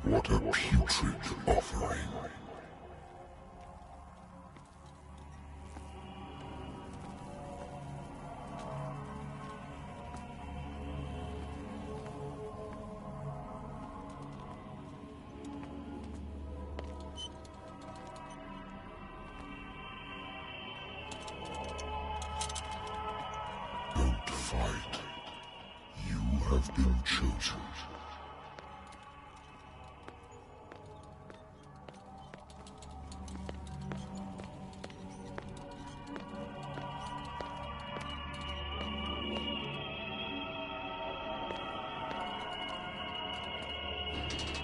What a putrid offering. Don't fight. You have been chosen.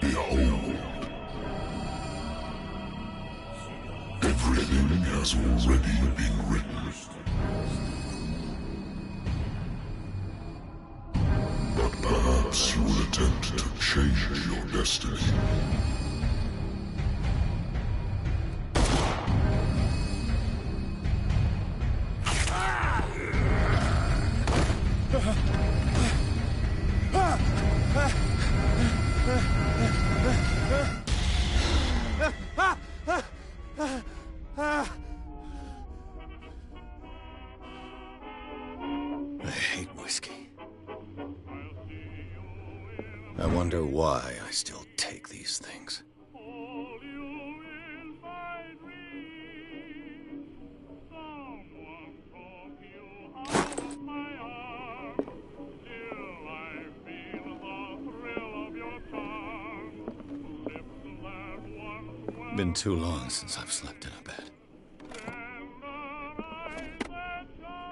Behold, everything has already been written. But perhaps you will attempt to change your destiny. I hate whiskey. I wonder why I still take these things. Been too long since I've slept in a bed.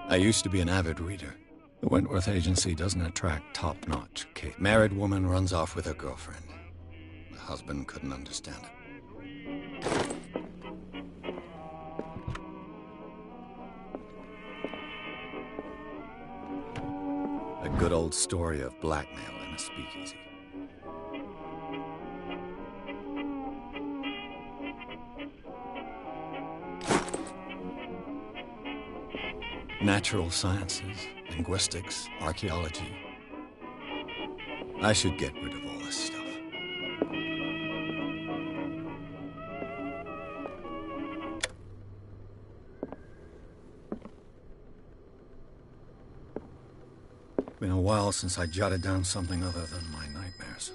I used to be an avid reader. The Wentworth Agency doesn't attract top-notch case. Married woman runs off with her girlfriend. The husband couldn't understand it. A good old story of blackmail in a speakeasy. Natural sciences, linguistics, archaeology. I should get rid of all this stuff. Been a while since I jotted down something other than my nightmares.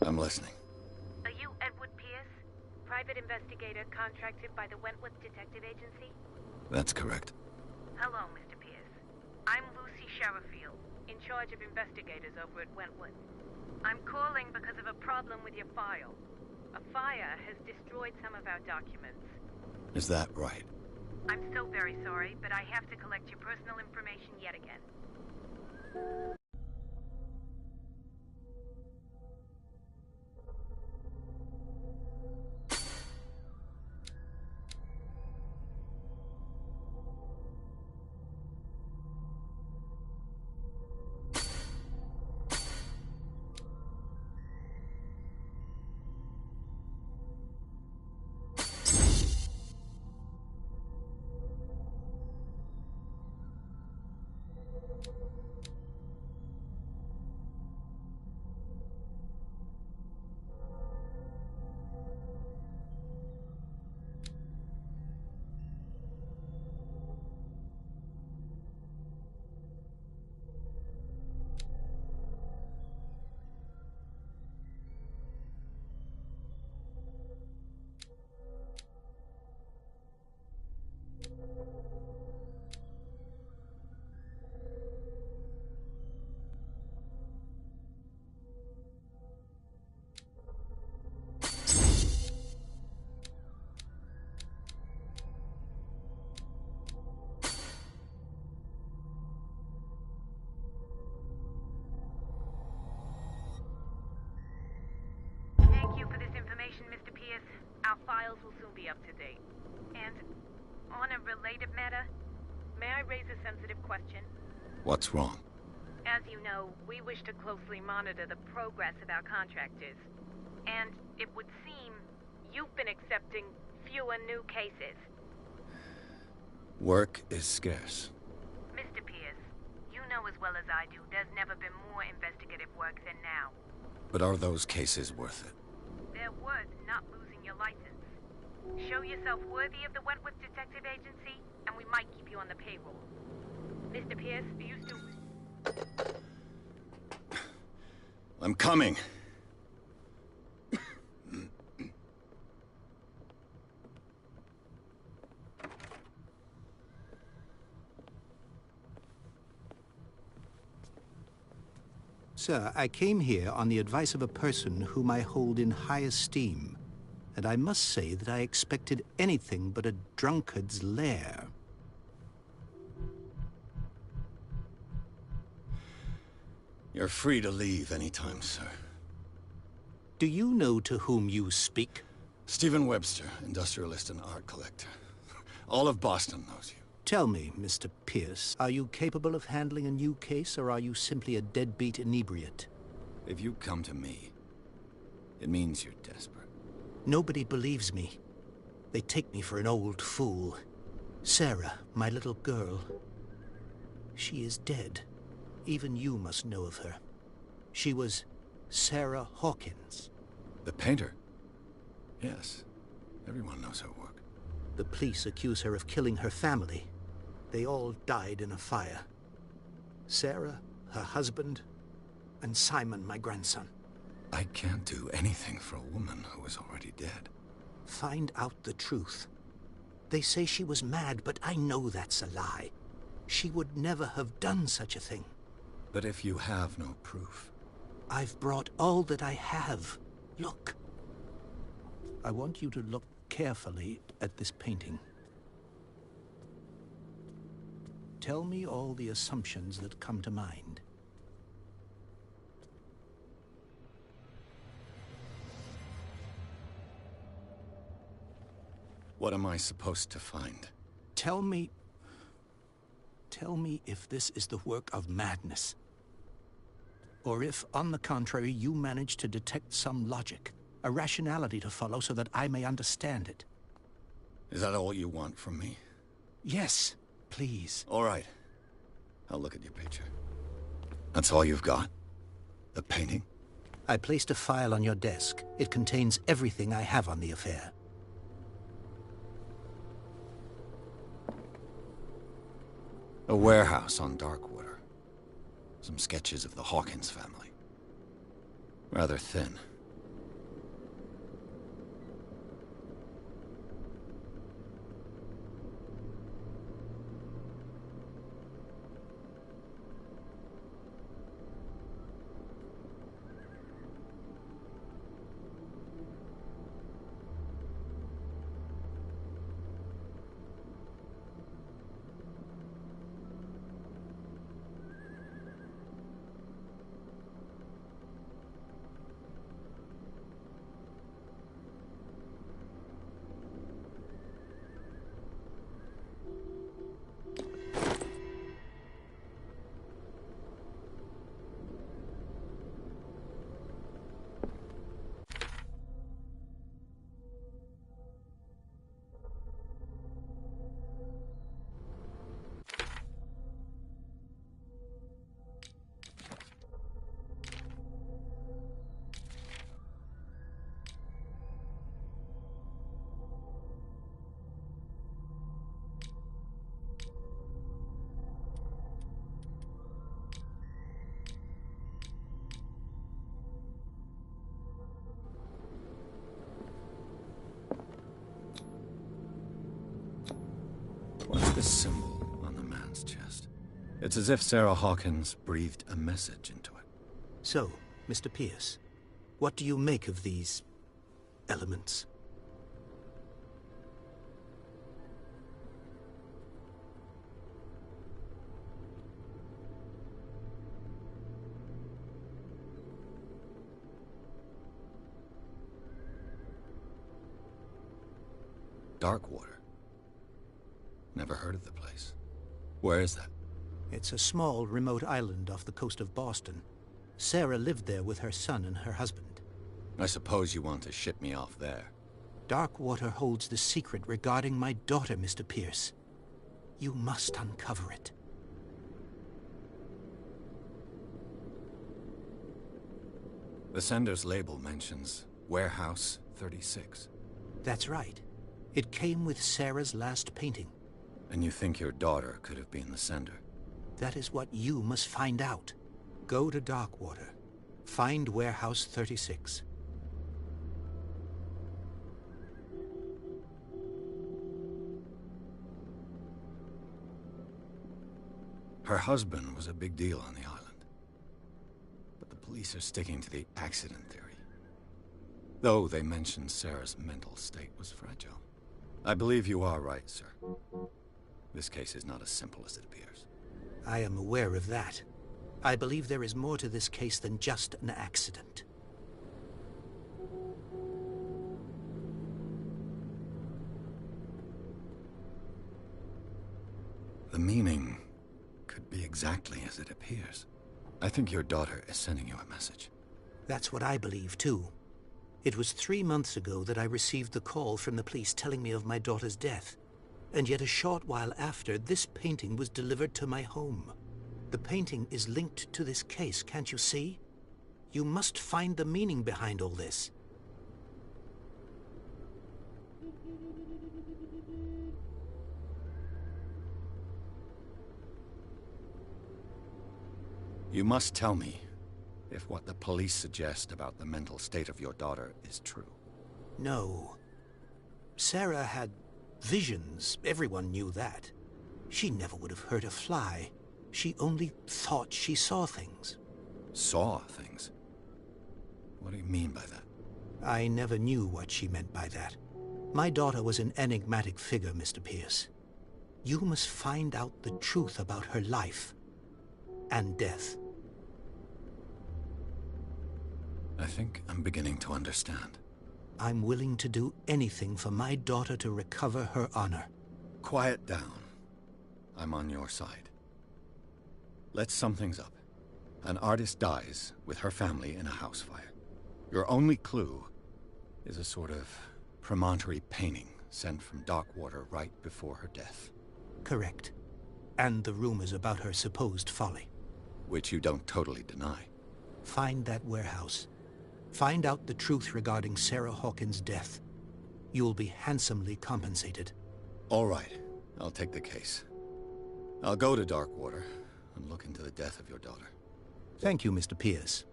I'm listening. Are you Edward Pierce, private investigator contracted by the Wentworth Detective Agency? That's correct. Hello, Mr. Pierce. I'm Lucy Sherifield, in charge of investigators over at Wentworth. I'm calling because of a problem with your file. A fire has destroyed some of our documents. Is that right? I'm so very sorry, but I have to collect your personal information yet again. related matter, may I raise a sensitive question? What's wrong? As you know, we wish to closely monitor the progress of our contractors. And it would seem you've been accepting fewer new cases. Work is scarce. Mr. Pierce, you know as well as I do there's never been more investigative work than now. But are those cases worth it? They're worth not losing your license. Show yourself worthy of the Wentworth Detective Agency, and we might keep you on the payroll. Mr. Pierce, do you still... I'm coming. Sir, I came here on the advice of a person whom I hold in high esteem, and I must say that I expected anything but a drunkard's lair. You're free to leave anytime, sir. Do you know to whom you speak? Stephen Webster, industrialist and art collector. All of Boston knows you. Tell me, Mr. Pierce, are you capable of handling a new case, or are you simply a deadbeat inebriate? If you come to me, it means you're desperate. Nobody believes me. They take me for an old fool. Sarah, my little girl, she is dead. Even you must know of her. She was Sarah Hawkins. The painter? Yes. Everyone knows her work. The police accuse her of killing her family. They all died in a fire. Sarah, her husband, and Simon, my grandson. I can't do anything for a woman who is already dead. Find out the truth. They say she was mad, but I know that's a lie. She would never have done such a thing. But if you have no proof... I've brought all that I have. Look. I want you to look carefully at this painting. Tell me all the assumptions that come to mind. What am I supposed to find? Tell me if this is the work of madness. Or if, on the contrary, you manage to detect some logic, a rationality to follow so that I may understand it. Is that all you want from me? Yes, please. All right. I'll look at your picture. That's all you've got? The painting? I placed a file on your desk. It contains everything I have on the affair. A warehouse on Darkwater. Some sketches of the Hawkins family. Rather thin. What's this symbol on the man's chest? It's as if Sarah Hawkins breathed a message into it. So, Mr. Pierce, what do you make of these elements? Darkwater. Never heard of the place. Where is that? It's a small, remote island off the coast of Boston. Sarah lived there with her son and her husband. I suppose you want to ship me off there. Darkwater holds the secret regarding my daughter, Mr. Pierce. You must uncover it. The sender's label mentions Warehouse 36. That's right. It came with Sarah's last painting. And you think your daughter could have been the sender? That is what you must find out. Go to Darkwater. Find Warehouse 36. Her husband was a big deal on the island. But the police are sticking to the accident theory. Though they mentioned Sarah's mental state was fragile. I believe you are right, sir. This case is not as simple as it appears. I am aware of that. I believe there is more to this case than just an accident. The meaning could be exactly as it appears. I think your daughter is sending you a message. That's what I believe, too. It was 3 months ago that I received the call from the police telling me of my daughter's death. And yet a short while after, this painting was delivered to my home. The painting is linked to this case, can't you see? You must find the meaning behind all this. You must tell me if what the police suggest about the mental state of your daughter is true. No. Sarah had visions. Everyone knew that. She never would have hurt a fly. She only thought she saw things. Saw things? What do you mean by that? I never knew what she meant by that. My daughter was an enigmatic figure, Mr. Pierce. You must find out the truth about her life and death. I think I'm beginning to understand. I'm willing to do anything for my daughter to recover her honor. Quiet down. I'm on your side. Let's sum things up. An artist dies with her family in a house fire. Your only clue is a sort of promontory painting sent from Darkwater right before her death. Correct. And the rumors about her supposed folly. Which you don't totally deny. Find that warehouse. Find out the truth regarding Sarah Hawkins' death. You'll be handsomely compensated. All right. I'll take the case. I'll go to Darkwater and look into the death of your daughter. Thank you, Mr. Pierce.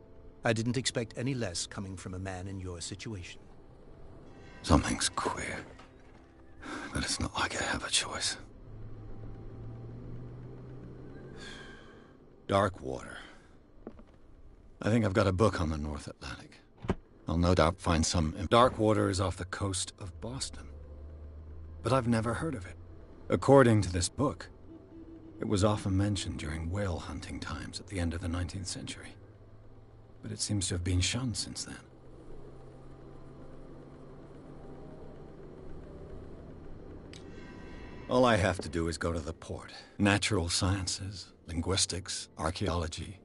I didn't expect any less coming from a man in your situation. Something's queer. But it's not like I have a choice. Darkwater. I think I've got a book on the North Atlantic. I'll no doubt find some... Darkwater is off the coast of Boston. But I've never heard of it. According to this book, it was often mentioned during whale hunting times at the end of the 19th century. But it seems to have been shunned since then. All I have to do is go to the port. Natural sciences, linguistics, archaeology.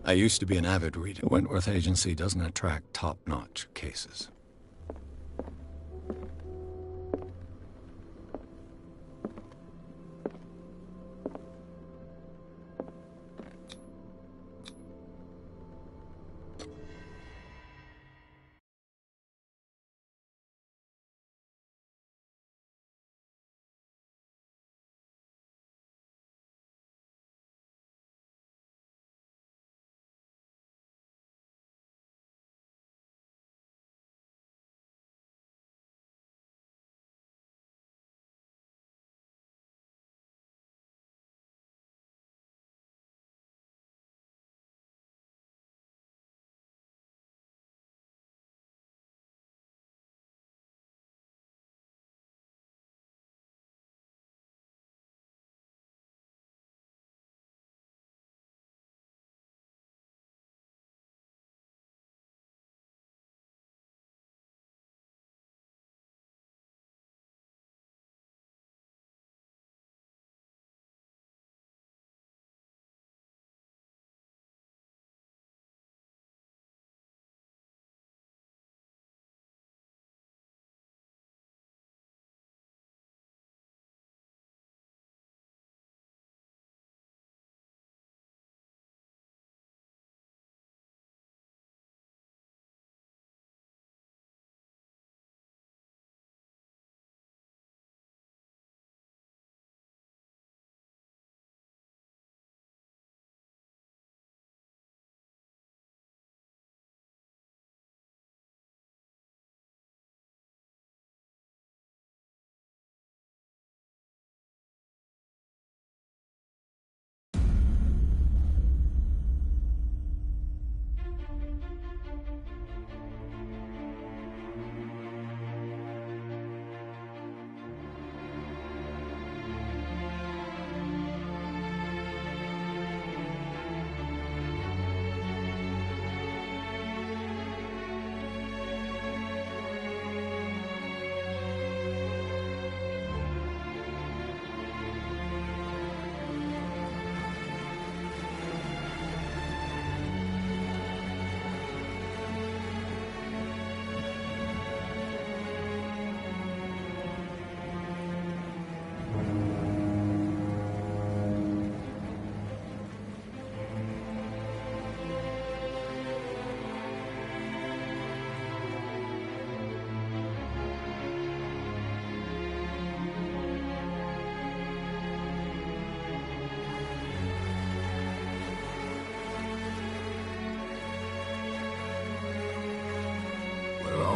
I used to be an avid reader. The Wentworth Agency doesn't attract top-notch cases.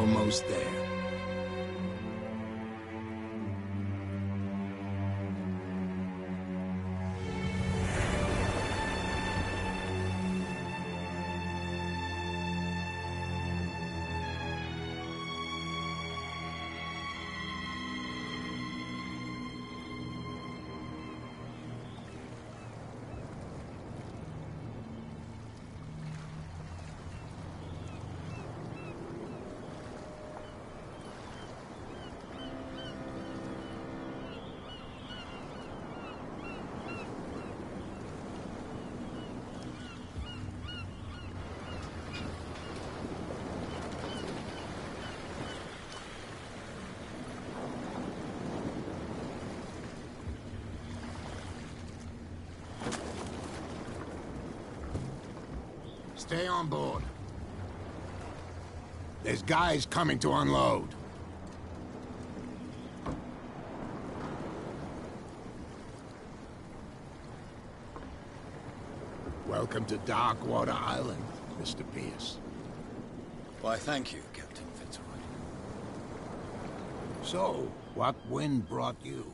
almost there. Stay on board. There's guys coming to unload. Welcome to Darkwater Island, Mr. Pierce. Why, thank you, Captain Fitzroy. So, what wind brought you?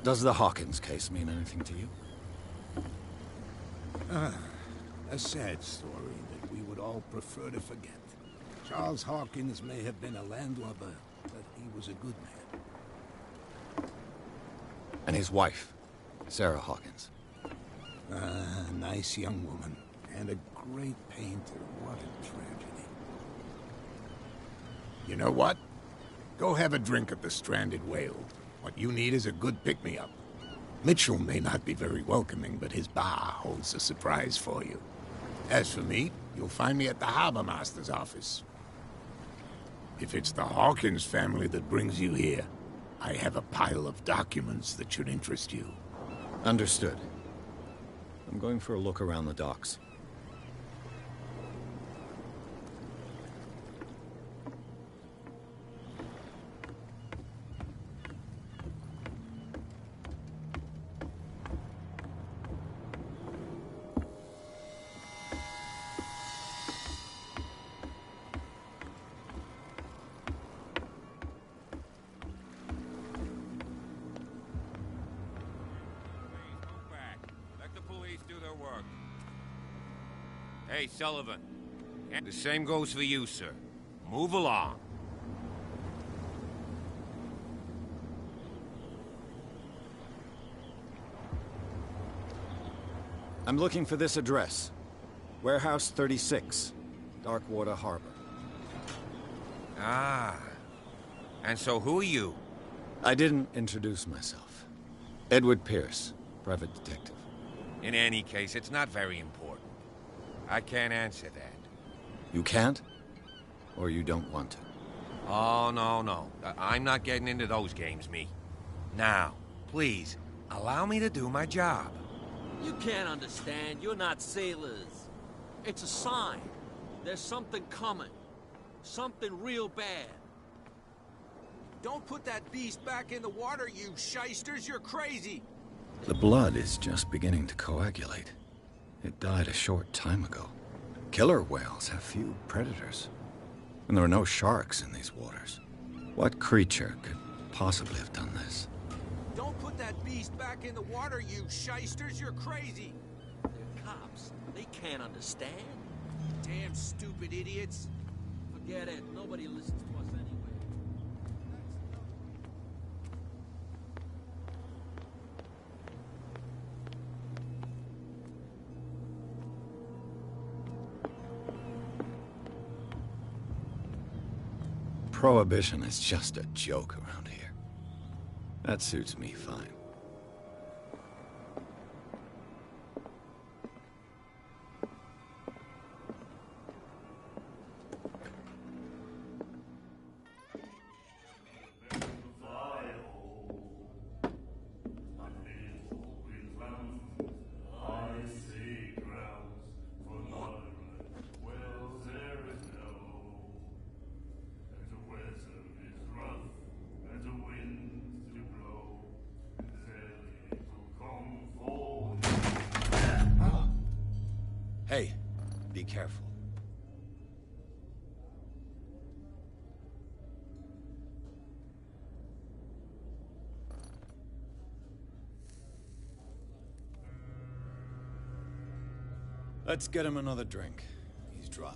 Does the Hawkins case mean anything to you? A sad story that we would all prefer to forget. Charles Hawkins may have been a landlubber, but he was a good man. And his wife, Sarah Hawkins. Nice young woman, and a great painter. What a tragedy. You know what? Go have a drink at the Stranded Whale. What you need is a good pick-me-up. Mitchell may not be very welcoming, but his bar holds a surprise for you. As for me, you'll find me at the Harbor Master's office. If it's the Hawkins family that brings you here, I have a pile of documents that should interest you. Understood. I'm going for a look around the docks. Hey, Sullivan. And the same goes for you, sir. Move along. I'm looking for this address. Warehouse 36, Darkwater Harbor. Ah. And so who are you? I didn't introduce myself. Edward Pierce, private detective. In any case, it's not very important. I can't answer that. You can't? Or you don't want to? Oh, no. I'm not getting into those games, me. Now, please, allow me to do my job. You can't understand. You're not sailors. It's a sign. There's something coming. Something real bad. Don't put that beast back in the water, you shysters. You're crazy. The blood is just beginning to coagulate. It died a short time ago. Killer whales have few predators. And there are no sharks in these waters. What creature could possibly have done this? Don't put that beast back in the water, you shysters. You're crazy. They're cops. They can't understand. Damn stupid idiots. Forget it. Nobody listens to us anyway. Prohibition is just a joke around here. That suits me fine. Hey, be careful. Let's get him another drink. He's dry.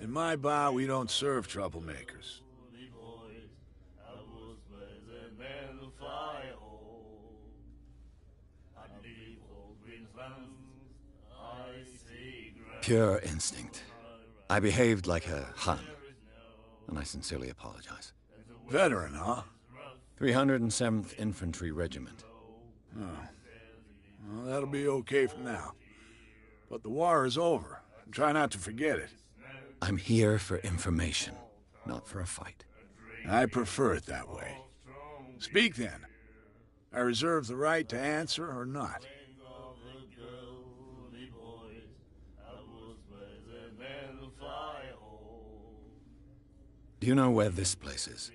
In my bar, we don't serve troublemakers. Pure instinct. I behaved like a Hun, and I sincerely apologize. Veteran, huh? 307th Infantry Regiment. Oh. Well, that'll be okay for now. But the war is over. Try not to forget it. I'm here for information, not for a fight. I prefer it that way. Speak then. I reserve the right to answer or not. Do you know where this place is?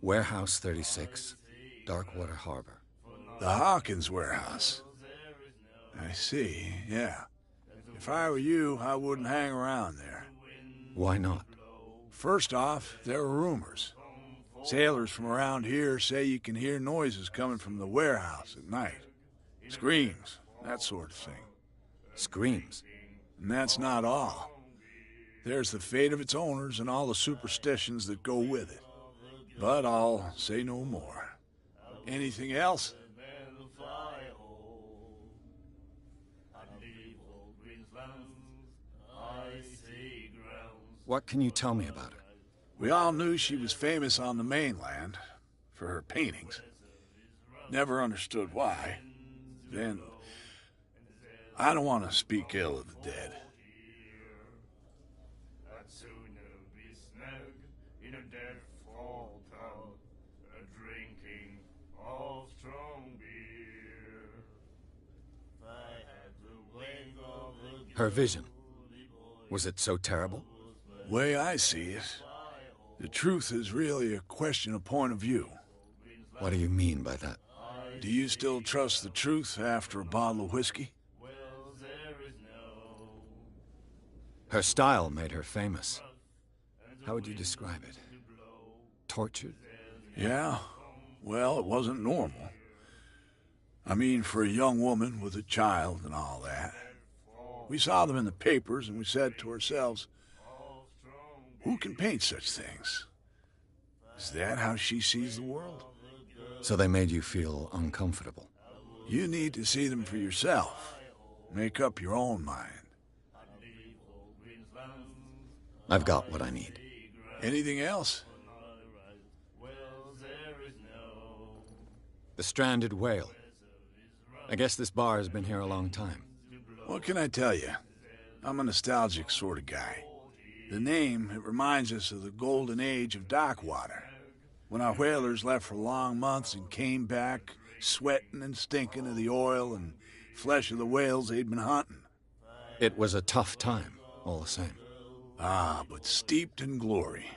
Warehouse 36, Darkwater Harbor. The Hawkins warehouse. I see, yeah. If I were you, I wouldn't hang around there. Why not? First off, there are rumors. Sailors from around here say you can hear noises coming from the warehouse at night. Screams, that sort of thing. Screams? And that's not all. There's the fate of its owners and all the superstitions that go with it. But I'll say no more. Anything else? What can you tell me about her? We all knew she was famous on the mainland for her paintings. Never understood why. Then, I don't want to speak ill of the dead. Her vision. Was it so terrible? Way I see it, the truth is really a question of point of view. What do you mean by that? Do you still trust the truth after a bottle of whiskey? Her style made her famous. How would you describe it? Tortured? Yeah. Well, it wasn't normal. I mean, for a young woman with a child and all that. We saw them in the papers and we said to ourselves, who can paint such things? Is that how she sees the world? So they made you feel uncomfortable? You need to see them for yourself. Make up your own mind. I've got what I need. Anything else? The stranded whale. I guess this bar has been here a long time. What can I tell you? I'm a nostalgic sort of guy. The name, it reminds us of the golden age of Darkwater, when our whalers left for long months and came back sweating and stinking of the oil and flesh of the whales they'd been hunting. It was a tough time, all the same. Ah, but steeped in glory.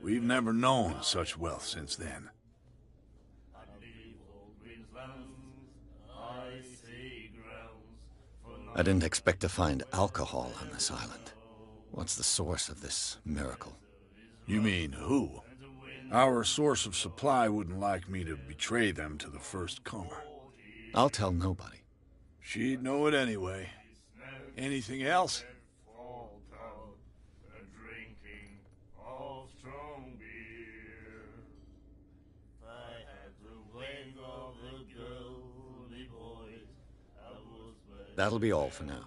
We've never known such wealth since then. I didn't expect to find alcohol on this island. What's the source of this miracle? You mean who? Our source of supply wouldn't like me to betray them to the first comer. I'll tell nobody. She'd know it anyway. Anything else? That'll be all for now.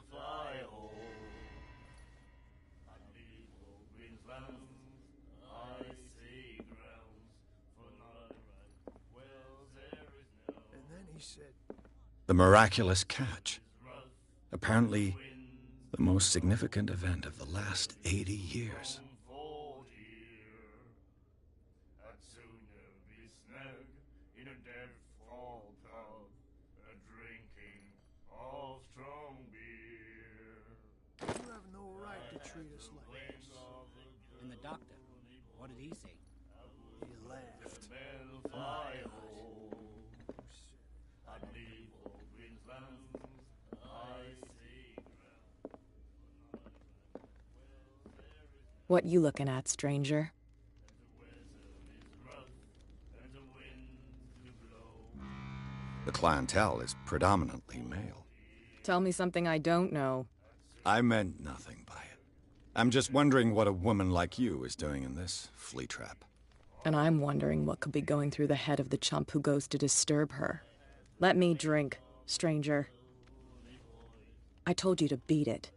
The miraculous catch. Apparently, the most significant event of the last 80 years. And the doctor, what did he say? He laughed. What you looking at, stranger? The clientele is predominantly male. Tell me something I don't know. I meant nothing by it. I'm just wondering what a woman like you is doing in this flea trap. And I'm wondering what could be going through the head of the chump who goes to disturb her. Let me drink, stranger. I told you to beat it.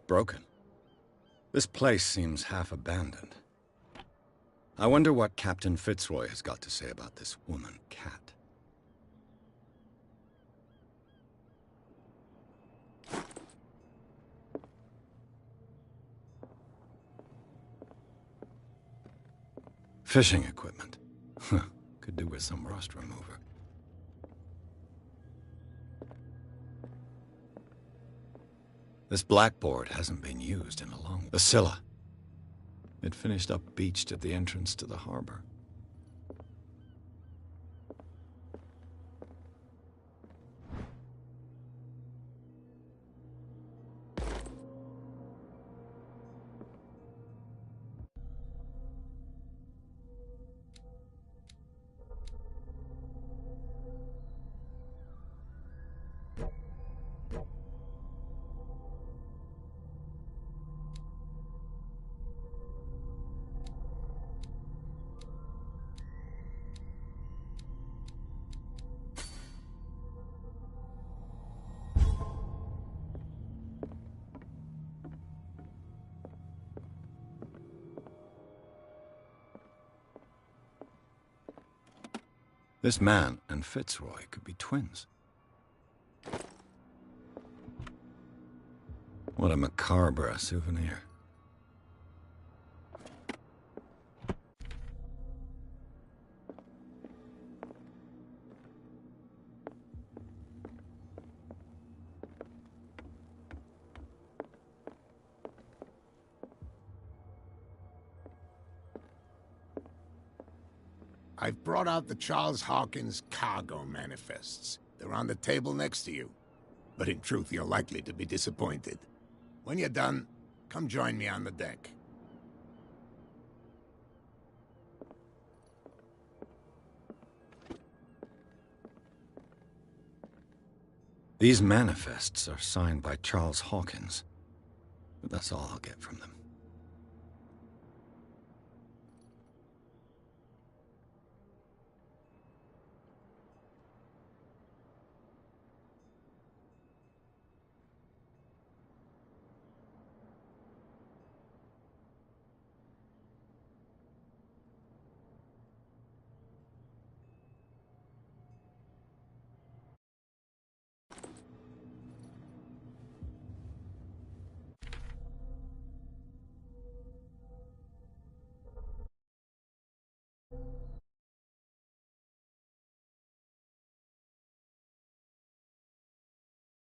Broken. This place seems half abandoned. I wonder what Captain Fitzroy has got to say about this woman cat. Fishing equipment. Could do with some rust remover. This blackboard hasn't been used in a long... The Scylla. It finished up beached at the entrance to the harbor. This man and Fitzroy could be twins. What a macabre souvenir. I've brought out the Charles Hawkins cargo manifests. They're on the table next to you. But in truth, you're likely to be disappointed. When you're done, come join me on the deck. These manifests are signed by Charles Hawkins, but that's all I'll get from them.